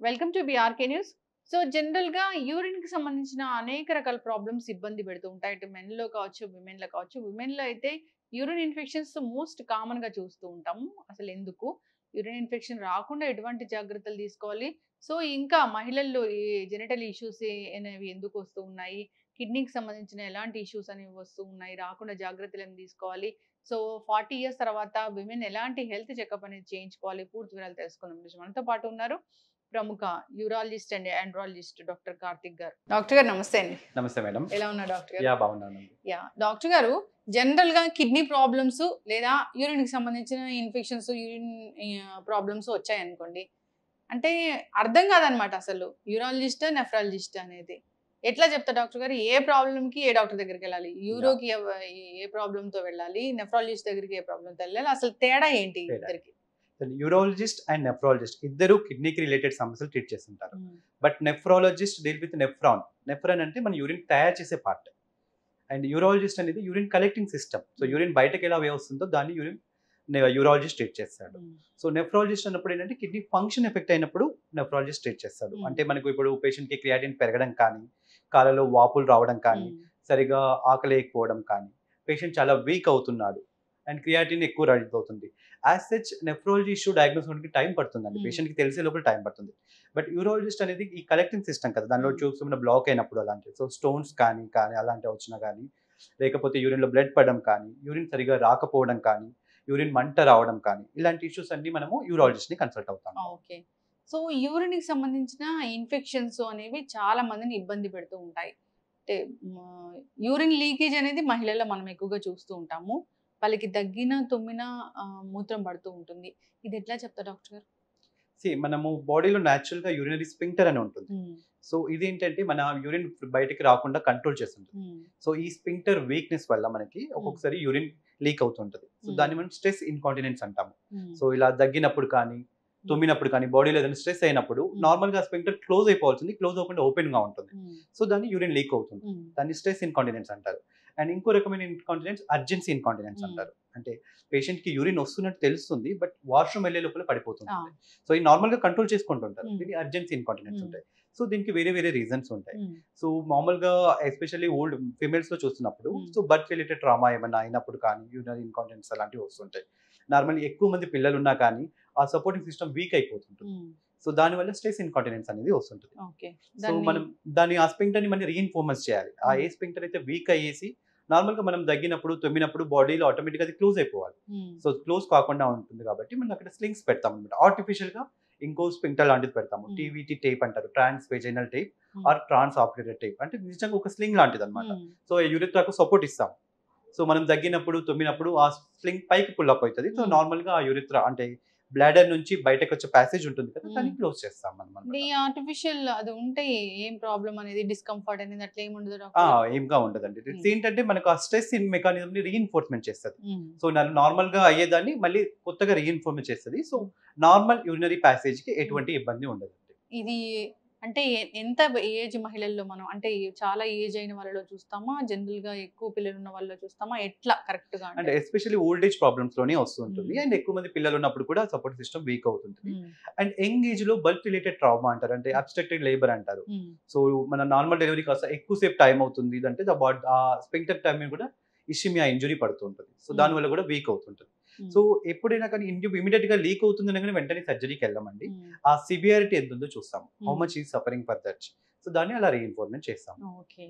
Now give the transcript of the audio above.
Welcome to BRK news. So జనరల్‌గా యూరిన్‌కి సంబంధించిన అనేక రకాల ప్రాబ్లమ్స్ ఇబ్బంది పెడుతూ ఉంటాయి. ఇటు మెన్‌లో కావచ్చు, విమెన్‌లో కావచ్చు. విమెన్‌లో అయితే యూరిన్ ఇన్ఫెక్షన్స్ మోస్ట్ కామన్‌గా చూస్తూ ఉంటాము. అసలెందుకు? యూరిన్ ఇన్ఫెక్షన్ రాకుండా ఎటువంటి జాగ్రత్తలు తీసుకోవాలి? సో ఇంకా మహిళల్లో ఈ జెనిటల్ ఇష్యూస్ అనేవి ఎందుకు వస్తూ ఉన్నాయి? కిడ్నీకి సంబంధించిన ఎలాంటి ఇష్యూస్ అనేవి వస్తూ ఉన్నాయి? రాకుండా జాగ్రత్తలు ఏమి తీసుకోవాలి? సో 40 ఇయర్స్ తర్వాత విమెన్ ఎలాంటి హెల్త్ చెకప్ అనేది చేయించుకోవాలి? పూర్తి వివరాలు తెలుసుకుందాం. ఈరోజు మనతో పాటు ఉన్నారు ప్రముఖ urologist and andrologist doctor Karthik గారు. డాక్టర్ గారు నమస్తే అండి. నమస్తే మేడం. ఎలా ఉన్నారు డాక్టర్ గారు? బాగున్నానండి. డాక్టర్ గారు, జనరల్‌గా కిడ్నీ ప్రాబ్లమ్స్ లేదా యూరిన్‌కి సంబంధించిన ఇన్ఫెక్షన్స్, యూరిన్ ప్రాబ్లమ్స్ వచ్చాయనుకోండి. అంటే అర్థం కాదనమాట అసలు. యూరాలజిస్ట్, నెఫ్రాలజిస్ట్ అనేది. ఎట్లా చెప్తారు డాక్టర్ గారు? ఏ ప్రాబ్లమ్‌కి ఏ డాక్టర్ దగ్గరికెళ్ళాలి? యాహ్! యూరోకి ఏ ప్రాబ్లమ్‌తో వెళ్ళాలి? నెఫ్రాలజిస్ట్ దగ్గరికి ఏ ప్రాబ్లమ్‌తో వెళ్ళాలి? అసలు తేడా ఏంటి తేడా. ఇద్దరికి? యూరాలజిస్ట్ అండ్ నెఫ్రాలజిస్ట్ ఇద్దరు కిడ్నీకి రిలేటెడ్ సమస్యలు ట్రీట్ చేస్తుంటారు. హ్మ్. But nephrologist deal with nephron. Nephron అంటే మన యూరిన్ తయారు చేసే పార్ట్. అండ్ యూరాలజిస్ట్ అనేది urine collecting system. So urine బయటకి ఎలా వే వస్తుందో దాన్ని యూరాలజిస్ట్ ట్రీట్ చేస్తాడు. హ్మ్. సో నెఫ్రాలజిస్ట్ అన్నప్పుడు ఏంటంటే కిడ్నీ ఫంక్షన్ ఎఫెక్ట్ అయినప్పుడు నెఫ్రాలజిస్ట్ ట్రీట్ చేస్తాడు. హ్మ్. అంటే మనకు ఇప్పుడు పేషెంట్‌కి క్రియాటిన్ పెరగడం కానీ, కాళ్ళలో వాపులు రావడం కానీ, హ్మ్. సరిగ్గా ఆకలేయకపోవడం కానీ, పేషెంట్ చాలా వీక్ అవుతున్నాడు అండ్ క్రియాటిన్ ఎక్కువ రైజ్ అవుతుంది. As such nephrology issue diagnose అవ్వడానికి టైం పడుతుందండి. హ్మ్. పేషెంట్‌కి తెలిసే లోపల టైం పడుతుంది. బట్ యూరాలజిస్ట్ అనేది ఈ కలెక్టింగ్ సిస్టమ్ కదా! దానిలో హ్మ్. ట్యూబ్స్ ఏమైనా బ్లాక్ అయినప్పుడు అలాంటివి. సో స్టోన్స్ కానీ అలాంటివి వచ్చినా గానీ, లేకపోతే యూరిన్‌లో బ్లడ్ పడడం కానీ, యూరిన్ సరిగ్గా రాకపోవడం కానీ, యూరిన్ మంట రావడం కానీ, ఇలాంటి ఇష్యూస్ అన్నీ మనము యూరాలజిస్ట్‌ని కన్సల్ట్ అవుతాం. ఓకే. సో యూరిన్‌కి సంబంధించిన ఇన్ఫెక్షన్స్ అనేవి చాలా మందిని ఇబ్బంది పెడుతూ ఉంటాయి. అంటే యూరిన్ లీకేజ్ అనేది మహిళల్లో మనం ఎక్కువగా చూస్తూ ఉంటాము. వాళ్ళకి దగ్గిన, తుమ్మిన మూత్రం పడుతూ ఉంటుంది. ఇది ఎట్లా చెప్తారు డాక్టర్ గారు? మనము బాడీలో నేచురల్‌గా యూరినరీ స్ఫింక్టర్ అని ఉంటుంది. హ్మ్. సో ఇదేంటంటే మన యూరిన్ బయటికి రాకుండా కంట్రోల్ చేస్తుంటుంది. హ్మ్. సో ఈ స్ఫింక్టర్ వీక్‌నెస్ వల్ల మనకి హ్మ్. ఒక్కొక్కసారి యూరిన్ లీక్ అవుతుంటది. సో హ్మ్. దాన్ని మనం స్ట్రెస్ ఇన్‌కాంటినెన్స్ అంటాము. హ్మ్. సో ఇలా దగ్గినప్పుడు కానీ, తుమ్మినప్పుడు కానీ, బాడీలో ఏదైనా స్ట్రెస్ అయినప్పుడు హ్మ్. నార్మల్‌గా స్ఫింక్టర్ క్లోజ్ అయిపోవాల్సింది. క్లోజ్ అవ్వకుండా ఓపెన్‌గా ఉంటుంది. హ్మ్. సో దాన్ని యూరిన్ లీక్ అవుతుంది. హ్మ్. దాన్ని స్ట్రెస్ ఇన్‌కాంటినెన్స్ అంటారు. అండ్ ఇంకో రకమైన ఇన్‌కాంటినెన్స్ అర్జెన్సీ ఇన్‌కాంటినెన్స్ హ్మ్. అంటారు. అంటే పేషెంట్‌కి యూరిన్ వస్తున్నట్టు తెలుస్తుంది. బట్ వాష్‌రూమ్ వెళ్ళే లోపల ఆ! పడిపోతుంటుంది. సో ఇది నార్మల్‌గా కంట్రోల్ చేసుకుంటుంటారు. హ్మ్. దీన్ని అర్జెన్సీ ఇన్‌కాంటినెన్స్ హ్మ్. ఉంటాయి. సో దీనికి వేరే వేరే రీజన్స్ ఉంటాయి. హ్మ్. సో మామూలుగా ఎస్పెషల్లీ ఓల్డ్ ఫీమేల్స్‌లో చూస్తున్నప్పుడు హ్మ్. సో బర్త్ రిలేటెడ్ ట్రామా ఏమన్నా అయినప్పుడు కానీ యూరినరీ ఇన్‌కాంటినెన్స్ అలాంటివి వస్తుంటాయి. నార్మల్లీ ఎక్కువ మంది పిల్లలున్నా కానీ ఆ సపోర్టింగ్ సిస్టమ్ వీక్ అయిపోతుంటుంది. హ్మ్. సో దానివల్ల స్ట్రెస్ ఇన్‌కాంటినెన్స్ అనేది వస్తుంటది. ఓకే. సో మనం ఆ స్ఫింక్టర్‌ని మళ్ళీ రీఇన్ఫోర్స్ చేయాలి. ఆ హ్మ్. ఏ స్ఫింక్టర్ అయితే వీక్ అయ్యేసి నార్మల్‌గా మనం దగ్గినప్పుడు, తుమ్మినప్పుడు బాడీలో ఆటోమేటిక్‌గా అది క్లోజ్ అయిపోవాలి. హ్మ్. సో క్లోజ్ కాకుండా ఉంటుంది కాబట్టి మనం అక్కడ స్లింగ్స్ పెడతామన్నమాట. ఆర్టిఫిషియల్‌గా ఇంకో స్ఫింక్టర్ లాంటిది పెడతాము. హ్మ్. టీవీటీ టేప్ అంటారు. Trans vaginal tape hmm. Or trans operated tape. అంటే నిజంగా ఒక స్లింగ్ లాంటిదన్నమాట. హ్మ్. సో యూరిథ్రాకు సపోర్ట్ ఇస్తాం. సో మనం దగ్గినప్పుడు, తుమ్మినప్పుడు ఆ స్లింగ్ పైకి పుల్ అప్ అయితది. సో హ్మ్. నార్మల్‌గా ఆ యూరిథ్రా అంటే బ్లాడర్ నుంచి బయటకొచ్చే ప్యాసేజ్ ఉంటుంది కదా! హ్మ్. దాన్ని క్లోజ్ చేస్తాం అంటే మనమన్నమాట. ఈ ఆర్టిఫిషియల్ అది ఉంటే ఏం ప్రాబ్లమ్ అనేది డిస్కంఫర్ట్ అనేది అట్లా ఏమి ఉండదా ఆ! డాక్టర్ గారు? ఏంగా ఉండదండి. హ్మ్. ఇట్స్ ఏంటంటే మనకు ఆ స్ట్రెస్ మెకానిజంని రీఇన్ఫోర్స్‌మెంట్ చేస్తది. హ్మ్. సో నార్మల్‌గా అయ్యేదాన్ని మళ్ళీ కొత్తగా రీఇన్ఫార్మ్ చేస్తది. సో హ్మ్. నార్మల్ యూరినరీ ప్యాసేజ్‌కి హ్మ్. ఎటువంటి ఇబ్బంది ఉండదండి. ఇది అంటే ఎంత ఏజ్ మహిళల్లో మనం అంటే చాలా ఏజ్ అయిన వాళ్ళలో చూస్తామా? జనరల్‌గా ఎక్కువ పిల్లలున్న వాళ్ళలో చూస్తామా? ఎట్లా కరెక్ట్‌గా అంటే? అంటే ఎస్పెషల్లీ ఓల్డ్ ఏజ్ ప్రాబ్లమ్స్‌లోనే వస్తూ ఉంటుంది. హ్మ్. అండ్ ఎక్కువ మంది పిల్లలున్నప్పుడు కూడా సపోర్ట్ సిస్టమ్ వీక్ అవుతుంటది. హ్మ్. అండ్ యంగ్ ఏజ్‌లో బర్త్ రిలేటెడ్ ట్రామా అంటారు. అంటే హ్మ్. అబ్‌స్ట్రక్టెడ్ లేబర్ అంటారు. హ్మ్. సో మన నార్మల్ డెలివరీ కాస్త ఎక్కువ సేపు టైమ్ అవుతుంది. ఇదంటే ఆ స్ఫింక్టర్ టైమ్ మీద కూడా ఇషిమియా ఇంజ్యూరీ పడుతూ ఉంటుంది. సో హ్మ్. దానివల్ల కూడా వీక్ అవుతుంటది. హ్మ్. సో ఎప్పుడైనా కానీ ఇమ్మీడియేట్‌గా లీక్ అవుతుంది అనగానే వెంటనే సర్జరీకి వెళ్ళమండి. హ్మ్. ఆ సివియారిటీ ఎంతుందో చూస్తాం. హౌ హ్మ్. Much is suffering for that. So దాన్ని అలా రీఇన్ఫోర్స్‌మెంట్ చేస్తాం. ఓకే.